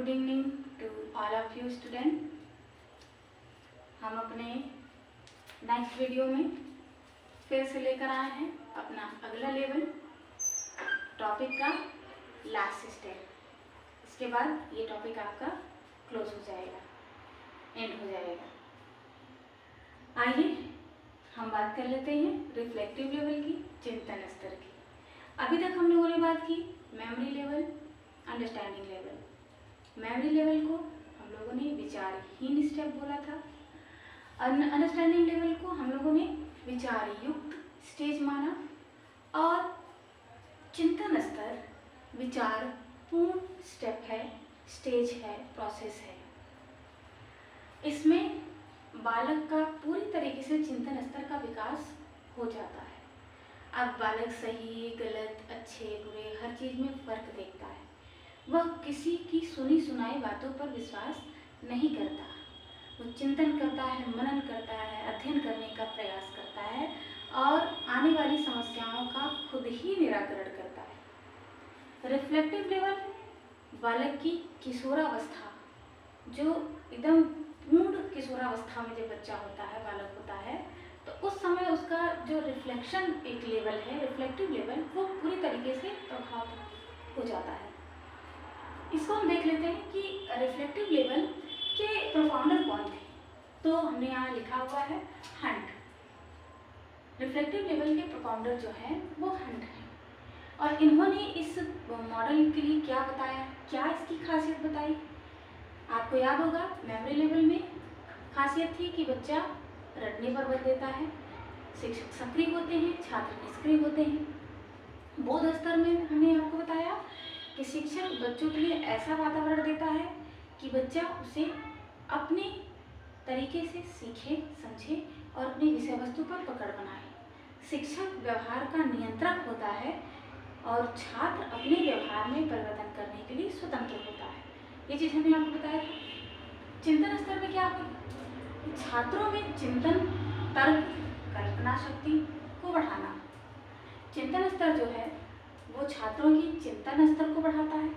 evening to all of you student। हम अपने next video में फिर से लेकर आए हैं अपना अगला लेवल टॉपिक का लास्ट स्टेप। इसके बाद ये टॉपिक आपका क्लोज हो जाएगा, एंड हो जाएगा। आइए हम बात कर लेते हैं रिफ्लेक्टिव लेवल की, चिंतन स्तर की। अभी तक हम लोगों ने बात की memory level, understanding level. Memory level को हम लोगों ने विचारहीन स्टेप बोला था, अंडरस्टैंडिंग लेवल को हम लोगों ने विचार युक्त स्टेज माना, और चिंतन स्तर विचार पूर्ण स्टेप है, स्टेज है, प्रोसेस है। इसमें बालक का पूरी तरीके से चिंतन स्तर का विकास हो जाता है। अब बालक सही गलत अच्छे बुरे हर चीज़ में फ़र्क देखता है। वह किसी की सुनी सुनाई बातों पर विश्वास नहीं करता। वो चिंतन करता है, मनन करता है, अध्ययन करने का प्रयास करता है और आने वाली समस्याओं का खुद ही निराकरण करता है। रिफ्लेक्टिव लेवल बालक की किशोरावस्था, जो एकदम पूर्ण किशोरावस्था में जब बच्चा होता है, बालक होता है, तो उस समय उसका जो रिफ्लेक्शन एक लेवल है, रिफ्लेक्टिव लेवल, वो पूरी तरीके से प्रभावित हो जाता है। इसको हम देख लेते हैं कि रिफ्लेक्टिव लेवल के प्रोफाउंडर कौन थे। तो हमने यहाँ लिखा हुआ है हंट। रिफ्लेक्टिव लेवल के प्रोफाउंडर जो है वो हंट है, और इन्होंने इस मॉडल के लिए क्या बताया, क्या इसकी खासियत बताई। आपको याद होगा मेमोरी लेवल में खासियत थी कि बच्चा रटने पर बल देता है, शिक्षक सक्रिय होते हैं, छात्र निष्क्रिय होते हैं। बोध स्तर में हमने आपको बताया कि शिक्षक बच्चों के लिए ऐसा वातावरण देता है कि बच्चा उसे अपने तरीके से सीखे, समझे और अपनी विषय वस्तु पर पकड़ बनाए। शिक्षक व्यवहार का नियंत्रक होता है और छात्र अपने व्यवहार में परिवर्तन करने के लिए स्वतंत्र होता है। ये चीज़ हमने आपको बताया था। चिंतन स्तर में क्या होगा, छात्रों में चिंतन, तर्क, कल्पना शक्ति को बढ़ाना। चिंतन स्तर जो है वो छात्रों की चिंतन स्तर को बढ़ाता है,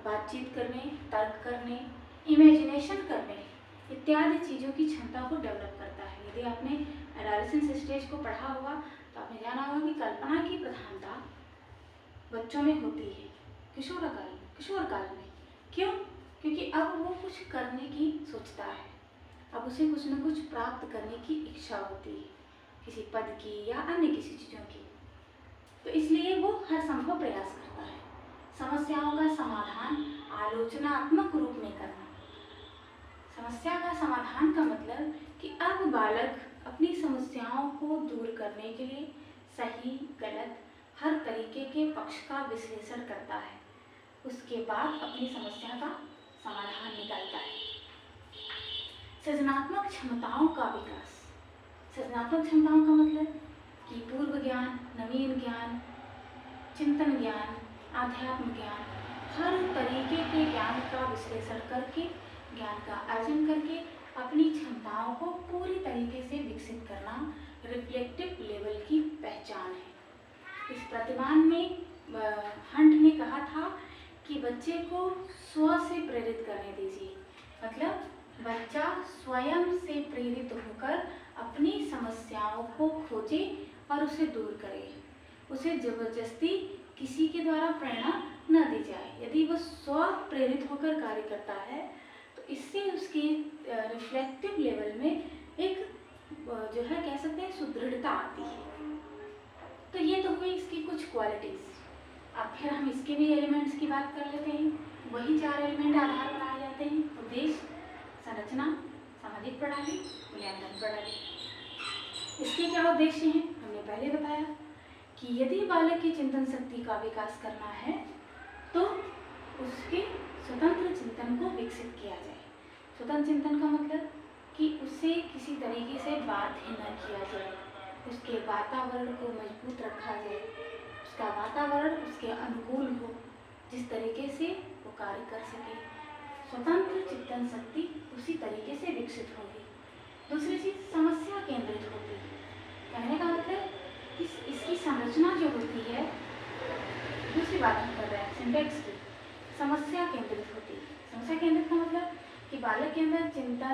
बातचीत करने, तर्क करने, इमेजिनेशन करने इत्यादि चीज़ों की क्षमता को डेवलप करता है। यदि आपने एडोलेसेंस स्टेज को पढ़ा होगा तो आपने जाना होगा कि कल्पना की प्रधानता बच्चों में होती है किशोर काल में। क्यों? क्योंकि अब वो कुछ करने की सोचता है, अब उसे कुछ न कुछ प्राप्त करने की इच्छा होती है, किसी पद की या अन्य किसी चीज़ों की। तो इसलिए वो हर संभव प्रयास करता है समस्याओं का समाधान आलोचनात्मक रूप में करना। समस्या का समाधान का मतलब कि अब बालक अपनी समस्याओं को दूर करने के लिए सही गलत हर तरीके के पक्ष का विश्लेषण करता है, उसके बाद अपनी समस्या का समाधान निकालता है। सृजनात्मक क्षमताओं का विकास। सृजनात्मक क्षमताओं का मतलब कि पूर्व ज्ञान, नवीन ज्ञान, चिंतन ज्ञान, आध्यात्म ज्ञान, हर तरीके के ज्ञान का विश्लेषण करके, ज्ञान का अर्जन करके अपनी क्षमताओं को पूरी तरीके से विकसित करना रिफ्लेक्टिव लेवल की पहचान है। इस प्रतिमान में हंट ने कहा था कि बच्चे को स्व से प्रेरित करने दीजिए, मतलब बच्चा स्वयं से प्रेरित होकर अपनी समस्याओं को खोजे और उसे दूर करे। उसे जबरदस्ती किसी के द्वारा प्रेरणा न दी जाए। यदि वह स्व प्रेरित होकर कार्य करता है तो इससे उसकी रिफ्लेक्टिव लेवल में एक जो है कह सकते हैं सुदृढ़ता आती है। तो ये तो हुई इसकी कुछ क्वालिटीज़। अब फिर हम इसके भी एलिमेंट्स की बात कर लेते हैं। वही 4 एलिमेंट आधार बनाए जाते हैं: उद्देश्य, संरचना, सामाजिक प्रणाली, मूल्यांकन प्रणाली। इसके क्या उद्देश्य हैं हमने पहले बताया कि यदि बालक की चिंतन शक्ति का विकास करना है तो उसके स्वतंत्र चिंतन को विकसित किया जाए। स्वतंत्र चिंतन का मतलब कि उसे किसी तरीके से बाध्य न किया जाए, उसके वातावरण को मजबूत रखा जाए, उसका वातावरण उसके अनुकूल हो, जिस तरीके से वो कार्य कर सके। स्वतंत्र चिंतन शक्ति उसी तरीके से विकसित होगी। दूसरी चीज़ समस्या केंद्रित होती है। कहने का मतलब इसकी संरचना जो होती है, दूसरी बात हम कर रहे हैं सिंटेक्स की, समस्या केंद्रित होती है।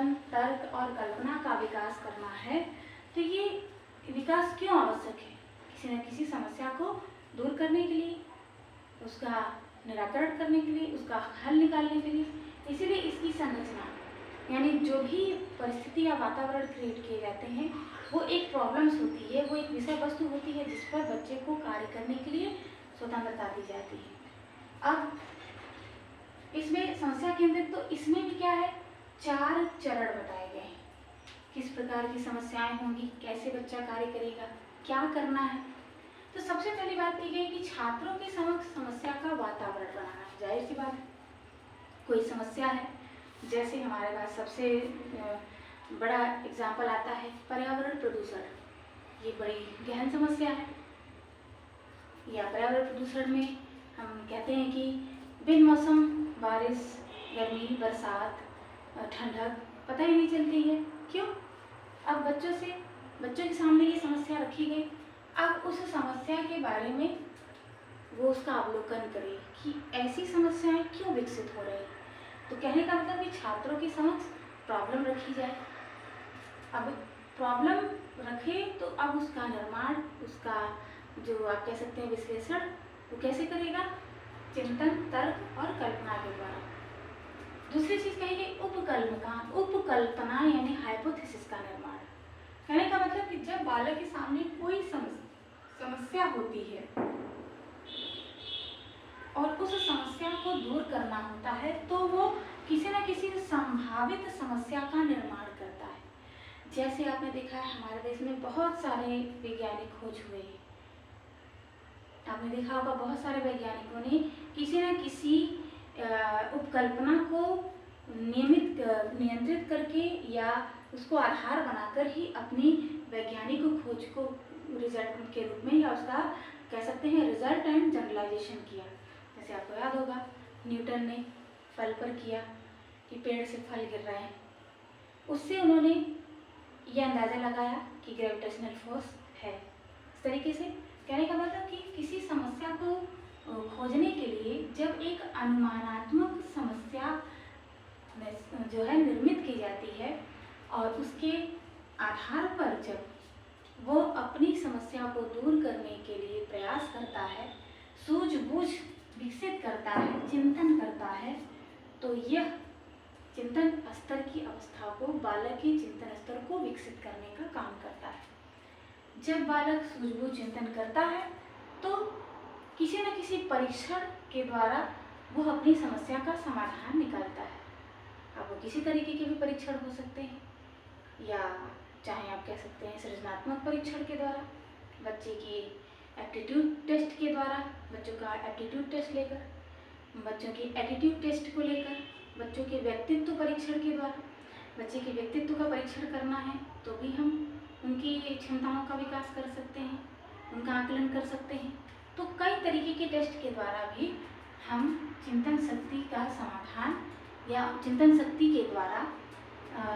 चिंतन, तर्क और कल्पना का विकास करना है, तो ये विकास क्यों आवश्यक है? किसी न किसी समस्या को दूर करने के लिए, उसका निराकरण करने के लिए, उसका हल निकालने के लिए। इसीलिए इसकी संरचना, यानी जो भी परिस्थिति या वातावरण क्रिएट किए जाते हैं, वो एक प्रॉब्लम्स होती है, वो एक विषय वस्तु होती है जिस पर बच्चे को कार्य करने के लिए स्वतंत्रता दी जाती है। अब इसमें समस्या केंद्रित, तो इसमें भी क्या है, 4 चरण बताए गए हैं। किस प्रकार की समस्याएं होंगी, कैसे बच्चा कार्य करेगा, क्या करना है। तो सबसे पहली बात की गई कि छात्रों के समक्ष समस्या का वातावरण बनाना है। जाहिर सी बात है, कोई समस्या है, जैसे हमारे पास सबसे बड़ा एग्जाम्पल आता है पर्यावरण प्रदूषण। ये बड़ी गहन समस्या है। या पर्यावरण प्रदूषण में हम कहते हैं कि बिन मौसम बारिश, गर्मी, बरसात, ठंडक पता ही नहीं चलती है। क्यों? अब बच्चों के सामने ये समस्या रखी गई। अब उस समस्या के बारे में वो उसका अवलोकन करे कि ऐसी समस्याएं क्यों विकसित हो रही। तो कहने का मतलब कि छात्रों के समक्ष प्रॉब्लम रखी जाए। अब प्रॉब्लम रखे तो अब उसका निर्माण, उसका जो आप कह सकते हैं विश्लेषण, वो कैसे करेगा? चिंतन, तर्क और कल्पना के द्वारा। दूसरी चीज कहेंगे उपकल्पना यानी हाइपोथेसिस का निर्माण। कहने का मतलब कि जब बालक के सामने कोई समस्या होती है और उस समस्या को दूर करना होता है, तो वो किसी न किसी संभावित समस्या का निर्माण करता है। जैसे आपने देखा है हमारे देश में बहुत सारे वैज्ञानिक खोज हुए हैं। आपने देखा होगा बहुत सारे वैज्ञानिकों ने किसी न किसी उपकल्पना को नियंत्रित करके या उसको आधार बनाकर ही अपनी वैज्ञानिक खोज को रिजल्ट के रूप में, या उसका कह सकते हैं रिजल्ट एंड जनरलाइजेशन किया। जैसे आपको याद होगा न्यूटन ने फल पर किया कि पेड़ से फल गिर रहे हैं। उससे उन्होंने यह अंदाज़ा लगाया कि ग्रेविटेशनल फोर्स है। इस तरीके से कहने का मतलब कि किसी समस्या को खोजने के लिए जब एक अनुमानात्मक समस्या जो है निर्मित की जाती है और उसके आधार पर जब वो अपनी समस्या को दूर करने के लिए प्रयास करता है, सूझबूझ विकसित करता है, चिंतन करता है, तो यह चिंतन स्तर की अवस्था को, बालक के चिंतन स्तर को विकसित करने का काम करता है। जब बालक सूझबूझ चिंतन करता है तो किसी न किसी परीक्षण के द्वारा वो अपनी समस्या का समाधान निकालता है। अब वो किसी तरीके के भी परीक्षण हो सकते हैं, या चाहे आप कह सकते हैं सृजनात्मक परीक्षण के द्वारा, बच्चे की एप्टीट्यूड टेस्ट के द्वारा, बच्चों का एप्टीट्यूड टेस्ट लेकर, बच्चों की एटीट्यूड टेस्ट को लेकर, बच्चों के व्यक्तित्व परीक्षण के द्वारा। बच्चे के व्यक्तित्व का परीक्षण करना है तो भी हम उनकी क्षमताओं का विकास कर सकते हैं, उनका आकलन कर सकते हैं। तो कई तरीके के टेस्ट के द्वारा भी हम चिंतन शक्ति का समाधान या चिंतन शक्ति के द्वारा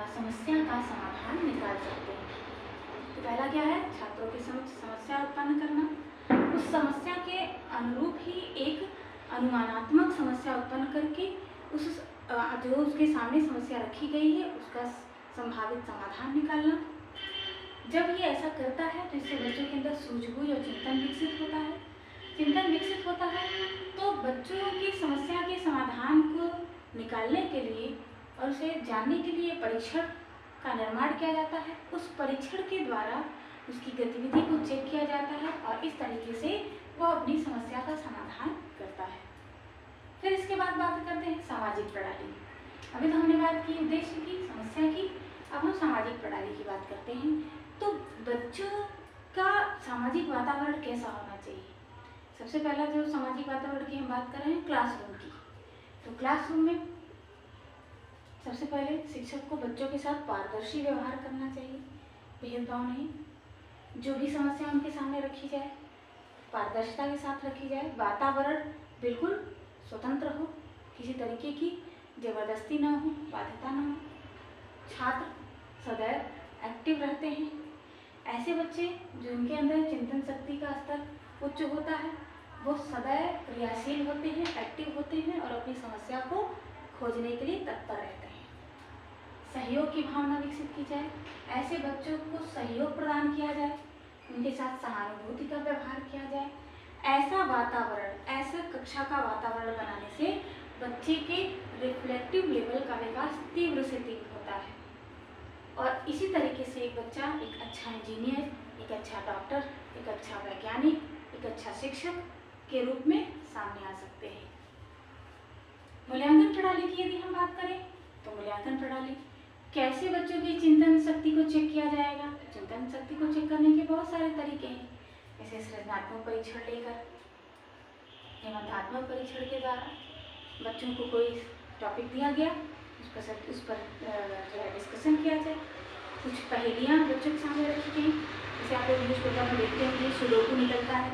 समस्या का समाधान निकाल सकते हैं। तो पहला क्या है? छात्रों के समक्ष समस्या उत्पन्न करना, उस समस्या के अनुरूप ही एक अनुमानात्मक समस्या उत्पन्न करके उस जो उसके सामने समस्या रखी गई है उसका संभावित समाधान निकालना। जब ये ऐसा करता है तो इससे बच्चों के अंदर सूझबूझ और चिंतन विकसित होता है। चिंतन विकसित होता है तो बच्चों की समस्या के समाधान को निकालने के लिए और उसे जानने के लिए परीक्षण का निर्माण किया जाता है। उस परीक्षण के द्वारा उसकी गतिविधि को चेक किया जाता है और इस तरीके से वो अपनी समस्या का समाधान करता है। फिर इसके बाद बात करते हैं सामाजिक प्रणाली। अभी तो हमने बात की उद्देश्य की, समस्या की, अब हम सामाजिक प्रणाली की बात करते हैं। तो बच्चों का सामाजिक वातावरण कैसा होना चाहिए? सबसे पहला जो सामाजिक वातावरण की हम बात कर रहे हैं क्लासरूम की। तो क्लासरूम में सबसे पहले शिक्षक को बच्चों के साथ पारदर्शी व्यवहार करना चाहिए, भेदभाव नहीं। जो भी समस्या उनके सामने रखी जाए पारदर्शिता के साथ रखी जाए। वातावरण बिल्कुल स्वतंत्र हो, किसी तरीके की जबरदस्ती ना हो, बाध्यता ना हो। छात्र सदैव एक्टिव रहते हैं। ऐसे बच्चे जिनके अंदर चिंतन शक्ति का स्तर उच्च होता है वो सदैव क्रियाशील होते हैं, एक्टिव होते हैं और अपनी समस्या को खोजने के लिए तत्पर रहते हैं। सहयोग की भावना विकसित की जाए, ऐसे बच्चों को सहयोग प्रदान किया जाए, उनके साथ सहानुभूति का व्यवहार किया जाए। ऐसा वातावरण, ऐसा कक्षा का वातावरण बनाने से बच्चे के रिफ्लेक्टिव लेवल का विकास तीव्र से तीव्र होता है और इसी तरीके से एक बच्चा एक अच्छा इंजीनियर, एक अच्छा डॉक्टर, एक अच्छा वैज्ञानिक, एक अच्छा शिक्षक के रूप में सामने आ सकते हैं। मूल्यांकन प्रणाली की यदि हम बात करें तो मूल्यांकन प्रणाली कैसे बच्चों की चिंतन शक्ति को चेक किया जाएगा। चिंतन शक्ति को चेक करने के बहुत सारे तरीके हैं, जैसे सृजनात्मक परीक्षण लेकर, निबंधात्मक परीक्षण के द्वारा बच्चों को कोई टॉपिक दिया गया, उस पर जो है डिस्कशन किया जाए। कुछ पहेलियाँ बच्चों के सामने रखी गई, जैसे आप लोग न्यूज़पेपर में देखते हैं सुडोकू निकलता है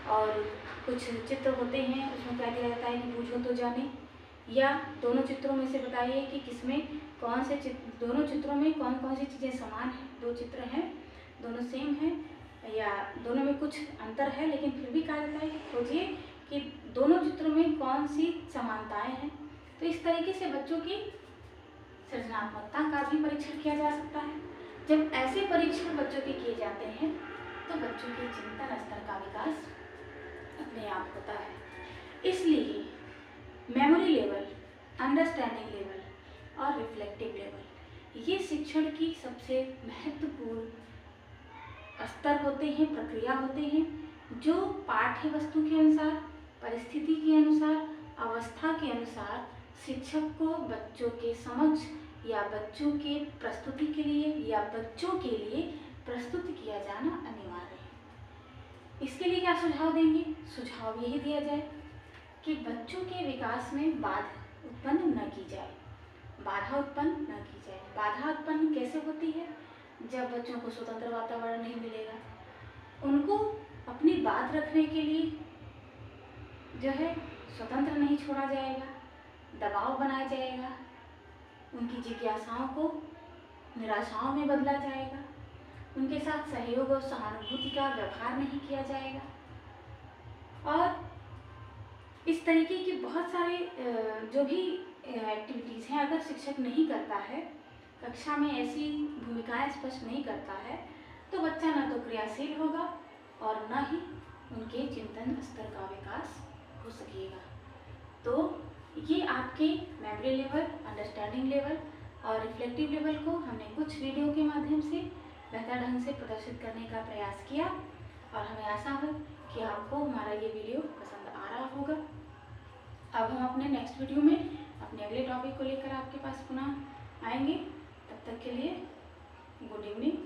और कुछ चित्र होते हैं, उसमें क्या दिया जाता है कि बूझो तो जाने, या दोनों चित्रों में से बताइए कि किसमें कौन से दोनों चित्रों में कौन कौन सी चीज़ें समान हैं। दो चित्र हैं, दोनों सेम हैं या दोनों में कुछ अंतर है, लेकिन फिर भी कहा जाता है कि खोजिए कि दोनों चित्रों में कौन सी समानताएं हैं। तो इस तरीके से बच्चों की सृजनात्मकता का भी परीक्षण किया जा सकता है। जब ऐसे परीक्षण बच्चों के किए जाते हैं तो बच्चों के चिंतन स्तर का विकास अपने आप होता है। इसलिए मेमोरी लेवल, अंडरस्टैंडिंग लेवल और रिफ्लेक्टिव लेवल ये शिक्षण की सबसे महत्वपूर्ण स्तर होते हैं, प्रक्रिया होते हैं, जो पाठ्य वस्तु के अनुसार, परिस्थिति के अनुसार, अवस्था के अनुसार शिक्षक को बच्चों के समक्ष या बच्चों के प्रस्तुति के लिए या बच्चों के लिए प्रस्तुत किया जाना अनिवार्य है। इसके लिए क्या सुझाव देंगे? सुझाव यही दिया जाए कि बच्चों के विकास में बाधा उत्पन्न न की जाए, बाधा उत्पन्न न की जाए। बाधा उत्पन्न कैसे होती है? जब बच्चों को स्वतंत्र वातावरण नहीं मिलेगा, उनको अपनी बात रखने के लिए जो है स्वतंत्र नहीं छोड़ा जाएगा, दबाव बनाया जाएगा, उनकी जिज्ञासाओं को निराशाओं में बदला जाएगा, उनके साथ सहयोग और सहानुभूति का व्यवहार नहीं किया जाएगा और इस तरीके की बहुत सारे जो भी एक्टिविटीज़ हैं अगर शिक्षक नहीं करता है, कक्षा में ऐसी भूमिकाएं स्पष्ट नहीं करता है, तो बच्चा न तो क्रियाशील होगा और न ही उनके चिंतन स्तर का विकास हो सकेगा। तो ये आपके मेमोरी लेवल, अंडरस्टैंडिंग लेवल और रिफ्लेक्टिव लेवल को हमने कुछ वीडियो के माध्यम से बेहतर ढंग से प्रदर्शित करने का प्रयास किया और हमें आशा है कि आपको हमारा ये वीडियो पसंद आ रहा होगा। अब हम अपने नेक्स्ट वीडियो में अपने अगले टॉपिक को लेकर आपके पास पुनः आएंगे। तब तक के लिए गुड इवनिंग।